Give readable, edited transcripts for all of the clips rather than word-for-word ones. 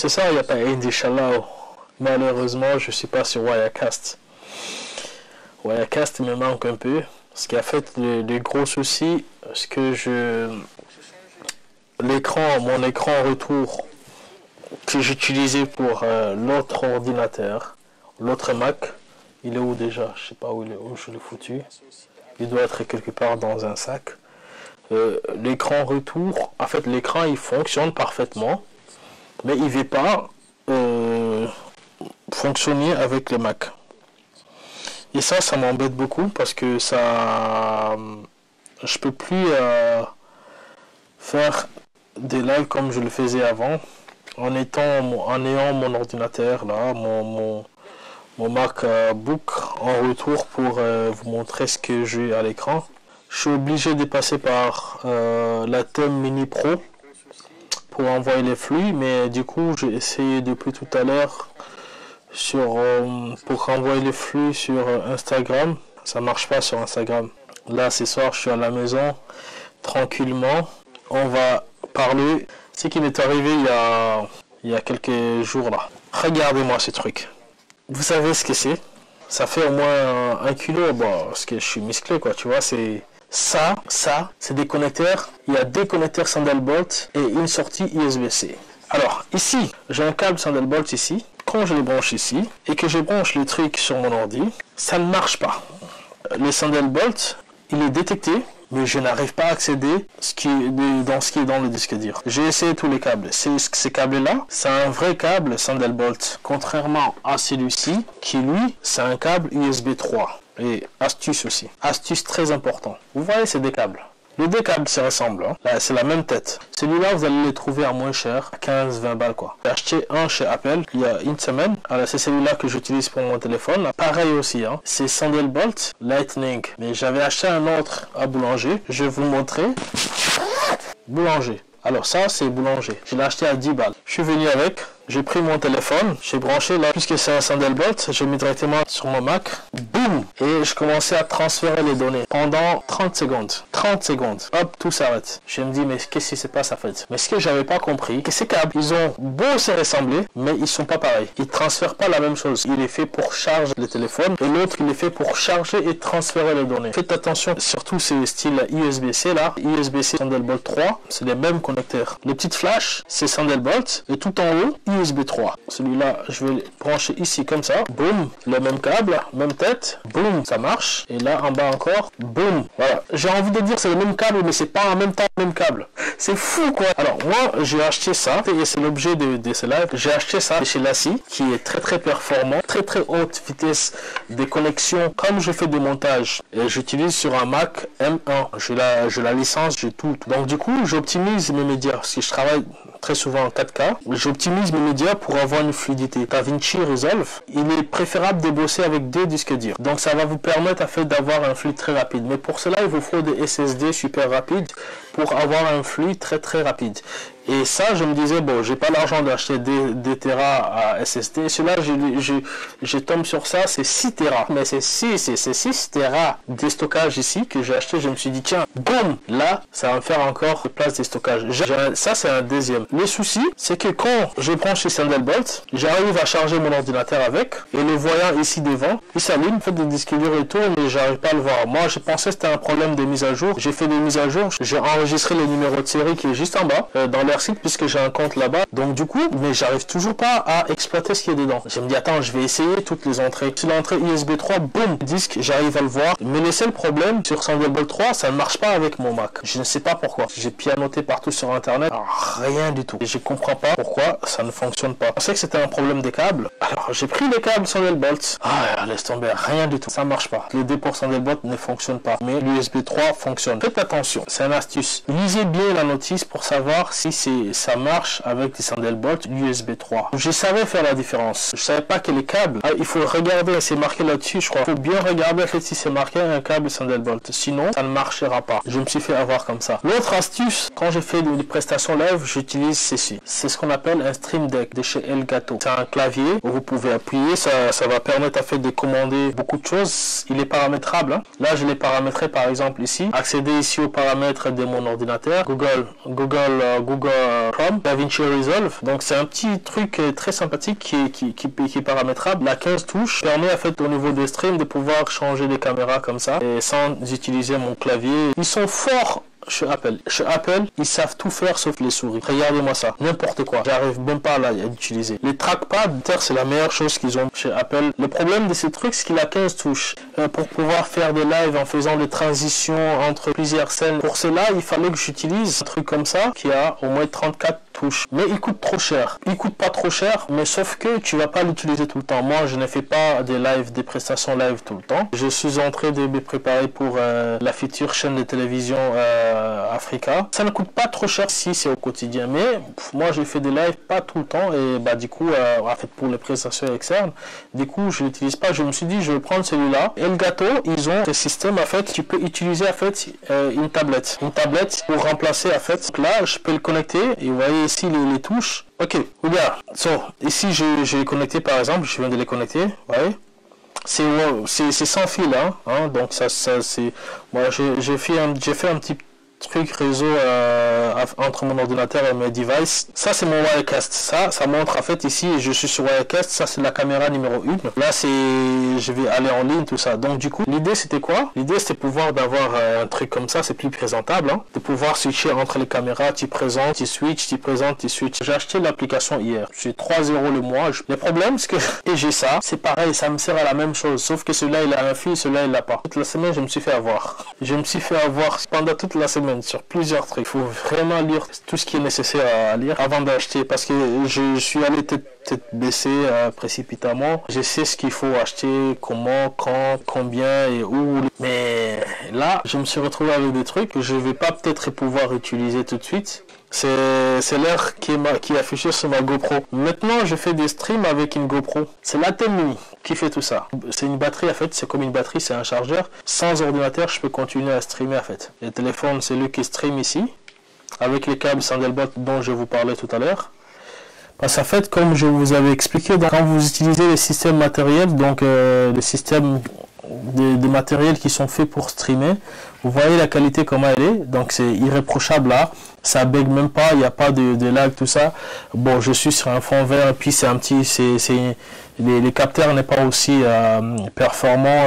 C'est ça, il n'y a pas Inch'Allah. Malheureusement, je suis pas sur Wirecast. Wirecast me manque un peu. Ce qui a fait les gros soucis, c'est que mon écran retour que j'utilisais pour l'autre ordinateur, l'autre Mac, il est où déjà? Je sais pas où je l'ai foutu. Il doit être quelque part dans un sac. L'écran retour, en fait l'écran il fonctionne parfaitement, mais il ne veut pas fonctionner avec le Mac. Et ça m'embête beaucoup parce que je peux plus faire des lives comme je le faisais avant en ayant mon ordinateur là, mon MacBook en retour pour vous montrer ce que j'ai à l'écran. Je suis obligé de passer par la thème Mini Pro pour envoyer les flux, mais du coup j'ai essayé depuis tout à l'heure pour envoyer les flux sur Instagram. Ça marche pas sur Instagram. Là ce soir je suis à la maison tranquillement. On va parler ce qui m'est arrivé il y a quelques jours là. Regardez-moi ce truc. Vous savez ce que c'est? Ça fait au moins 1 kilo, bon, parce que je suis musclé quoi, tu vois, c'est... Ça, c'est des connecteurs. Il y a 2 connecteurs Thunderbolt et une sortie USB-C. Alors, ici, j'ai un câble Thunderbolt ici. Quand je le branche ici et que je branche le truc sur mon ordi, ça ne marche pas. Le Thunderbolt, il est détecté, mais je n'arrive pas à accéder dans ce qui est dans le disque dur. J'ai essayé tous les câbles. Ces câbles-là, c'est un vrai câble Thunderbolt. Contrairement à celui-ci, qui lui, c'est un câble USB 3. Et astuce aussi. Astuce très important. Vous voyez ces deux câbles. Les deux câbles se ressemblent. Hein. Là, c'est la même tête. Celui-là, vous allez les trouver à moins cher. 15-20 balles quoi. J'ai acheté un chez Apple il y a une semaine. Alors, c'est celui-là que j'utilise pour mon téléphone. Pareil aussi. Hein. C'est Thunderbolt Lightning. Mais j'avais acheté un autre à Boulanger. Je vais vous montrer. Boulanger. Alors ça, c'est Boulanger. Je l'ai acheté à 10 balles. Je suis venu avec. J'ai pris mon téléphone, j'ai branché là, puisque c'est un Thunderbolt, j'ai mis directement sur mon Mac, boum, et je commençais à transférer les données pendant 30 secondes. 30 secondes, hop, tout s'arrête. Je me dis, mais qu'est-ce qui se passe en fait? Mais ce que j'avais pas compris, que ces câbles, ils ont beau se ressembler, mais ils sont pas pareils. Ils transfèrent pas la même chose. Il est fait pour charger le téléphone, et l'autre, il est fait pour charger et transférer les données. Faites attention, surtout ces styles USB-C là, USB-C Thunderbolt 3, c'est les mêmes connecteurs. Les petites flashs, c'est Thunderbolt, et tout en haut, USB 3. Celui-là, je vais le brancher ici comme ça. Boum, le même câble, même tête. Boum, ça marche. Et là, en bas encore. Boum. Voilà. J'ai envie de dire c'est le même câble, mais c'est pas en même temps le même câble. C'est fou quoi. Alors moi, j'ai acheté ça et c'est l'objet de ce live. J'ai acheté ça chez Lassie, qui est très performant, très haute vitesse de connexion. Comme je fais des montages et j'utilise sur un Mac M1, j'ai la licence, j'ai tout. Donc du coup, j'optimise mes médias parce que je travaille très souvent en 4K. J'optimise mes médias pour avoir une fluidité. DaVinci Resolve, il est préférable de bosser avec 2 disques durs. Donc ça va vous permettre en fait d'avoir un flux très rapide. Mais pour cela, il vous faut des SSD super rapides pour avoir un flux très rapide. Et ça, je me disais, bon, j'ai pas l'argent d'acheter des Tera à SSD. Celui-là, je tombe sur ça, c'est 6 Tera. Mais c'est 6 Tera de stockage ici que j'ai acheté. Je me suis dit, tiens, boum, là, ça va me faire encore de place de stockage. Ça, c'est un deuxième. Le souci, c'est que quand je branche les Thunderbolt, j'arrive à charger mon ordinateur avec. Et le voyant ici devant, il s'allume, fait des disques durs et tout, mais j'arrive pas à le voir. Moi, je pensais que c'était un problème de mise à jour. J'ai fait des mises à jour. J'ai enregistré le numéro de série qui est juste en bas, dans leur site, puisque j'ai un compte là-bas. Donc du coup, mais j'arrive toujours pas à exploiter ce qui est dedans. Je me dis, attends, je vais essayer toutes les entrées. Sur l'entrée USB 3, boum, disque, j'arrive à le voir. Mais le seul problème, sur Thunderbolt 3, ça ne marche pas avec mon Mac. Je ne sais pas pourquoi. J'ai pianoté partout sur Internet. Alors, rien du tout. Et je comprends pas pourquoi ça ne fonctionne pas. Je pensais que c'était un problème des câbles. Alors, j'ai pris les câbles Thunderbolt. Ah, laisse tomber, rien du tout. Ça marche pas. Les 2 pour Thunderbolt ne fonctionnent pas. Mais l'USB 3 fonctionne. Faites attention, c'est une astuce. Lisez bien la notice pour savoir si ça marche avec des Thunderbolt USB 3. Je savais faire la différence. Je savais pas que les câbles, il faut regarder, c'est marqué là-dessus, je crois. Il faut bien regarder en fait si c'est marqué un câble Thunderbolt. Sinon, ça ne marchera pas. Je me suis fait avoir comme ça. L'autre astuce, quand je fais des prestations live, j'utilise ceci. C'est ce qu'on appelle un Stream Deck de chez Elgato. C'est un clavier où vous pouvez appuyer. Ça va permettre en fait de commander beaucoup de choses. Il est paramétrable. Hein. Là, je l'ai paramétré par exemple ici. Accéder ici aux paramètres de mon un ordinateur, Google Chrome, DaVinci Resolve. Donc c'est un petit truc très sympathique qui est paramétrable. La 15 touches permet en fait au niveau des streams de pouvoir changer les caméras comme ça et sans utiliser mon clavier. Ils sont forts. Chez Apple, ils savent tout faire sauf les souris. Regardez-moi ça, n'importe quoi. J'arrive même pas là à l'utiliser. Les trackpads, c'est la meilleure chose qu'ils ont chez Apple. Le problème de ces trucs, c'est qu'il a 15 touches. Pour pouvoir faire des lives en faisant des transitions entre plusieurs scènes. Pour cela, il fallait que j'utilise un truc comme ça qui a au moins 34 touches. Mais il coûte trop cher. Il coûte pas trop cher, mais sauf que tu vas pas l'utiliser tout le temps. Moi, je ne fais pas des lives, des prestations live tout le temps. Je suis en train de me préparer pour la future chaîne de télévision Africa. Ça ne coûte pas trop cher si c'est au quotidien, mais moi j'ai fait des lives pas tout le temps et bah du coup en fait pour les prestations externes, du coup je l'utilise pas. Je me suis dit je vais prendre celui-là. Et le gâteau, ils ont ce système en fait, tu peux utiliser en fait une tablette pour remplacer en fait. Donc là je peux le connecter et vous voyez ici les touches. Ok, regarde. Ici j'ai connecté par exemple, je viens de les connecter, vous voyez. C'est sans fil hein, donc ça c'est moi j'ai fait un petit truc réseau entre mon ordinateur et mes devices. Ça c'est mon Wirecast. Ça montre en fait ici je suis sur Wirecast. Ça c'est la caméra numéro 1. Là je vais aller en ligne tout ça. Donc du coup l'idée c'était quoi? L'idée c'était pouvoir d'avoir un truc comme ça. C'est plus présentable hein, de pouvoir switcher entre les caméras. Tu présentes, tu switches, tu présentes, tu switches. J'ai acheté l'application hier. C'est 3 € le mois. Le problème c'est que et j'ai ça. C'est pareil, ça me sert à la même chose. Sauf que celui-là il a un fil, celui-là il l'a pas. Toute la semaine je me suis fait avoir. Je me suis fait avoir pendant toute la semaine sur plusieurs trucs. Il faut vraiment lire tout ce qui est nécessaire à lire avant d'acheter parce que je suis allé tête baissée précipitamment. Je sais ce qu'il faut acheter, comment, quand, combien et où. Mais là, je me suis retrouvé avec des trucs que je vais pas peut-être pouvoir utiliser tout de suite. C'est l'heure qui est affiché sur ma GoPro. Maintenant, je fais des streams avec une GoPro. C'est la Thème Mini qui fait tout ça. C'est une batterie en fait, c'est comme une batterie, c'est un chargeur. Sans ordinateur, je peux continuer à streamer en fait. Le téléphone, c'est lui qui stream ici, avec les câbles Thunderbolt dont je vous parlais tout à l'heure. Parce qu'en fait, comme je vous avais expliqué, quand vous utilisez les systèmes matériels, donc les systèmes des matériels qui sont faits pour streamer, vous voyez la qualité comment elle est, donc c'est irréprochable là, ça bug même pas, il n'y a pas de lag, tout ça. Bon, je suis sur un fond vert et puis c'est un petit, les capteurs n'est pas aussi performant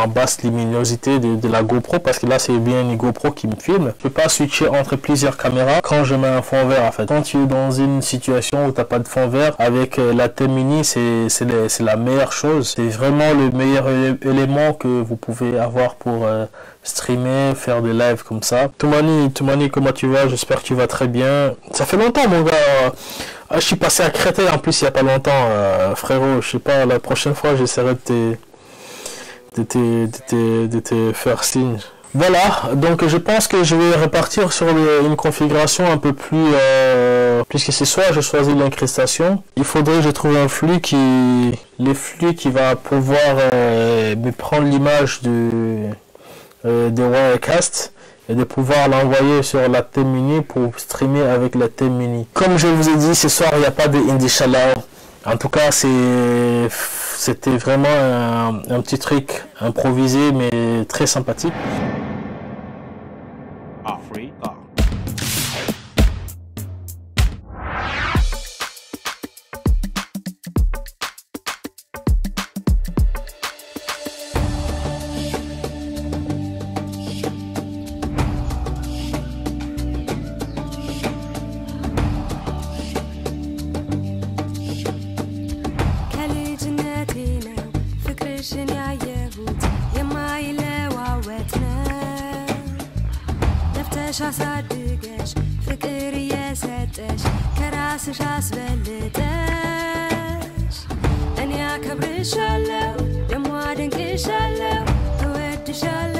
en basse luminosité de la GoPro, parce que là c'est bien une GoPro qui me filme. Je peux pas switcher entre plusieurs caméras quand je mets un fond vert en fait. Quand tu es dans une situation où tu n'as pas de fond vert, avec la Thème Mini c'est la meilleure chose. C'est vraiment le meilleur élément que vous pouvez avoir pour streamer, faire des lives comme ça. Toumani, comment tu vas? J'espère que tu vas très bien. Ça fait longtemps mon gars. Je suis passé à Créteil en plus il n'y a pas longtemps, frérot. Je sais pas, la prochaine fois j'essaierai de te faire signe. Voilà, donc je pense que je vais repartir sur une configuration un peu plus... puisque c'est soit je choisis l'incrustation, il faudrait que je trouve un flux qui va pouvoir me prendre l'image de Wirecast et de pouvoir l'envoyer sur la Thème Mini pour streamer avec la Thème Mini. Comme je vous ai dit, ce soir il n'y a pas de Indie. En tout cas, c'était vraiment un petit truc improvisé mais très sympathique. አሳድገሽ ፍቅር የሰጠሽ ከራስሽ አስበልጠሽ እኔ አከብርሻለሁ ደሞ አደንቅሻለሁ እወድሻለሁ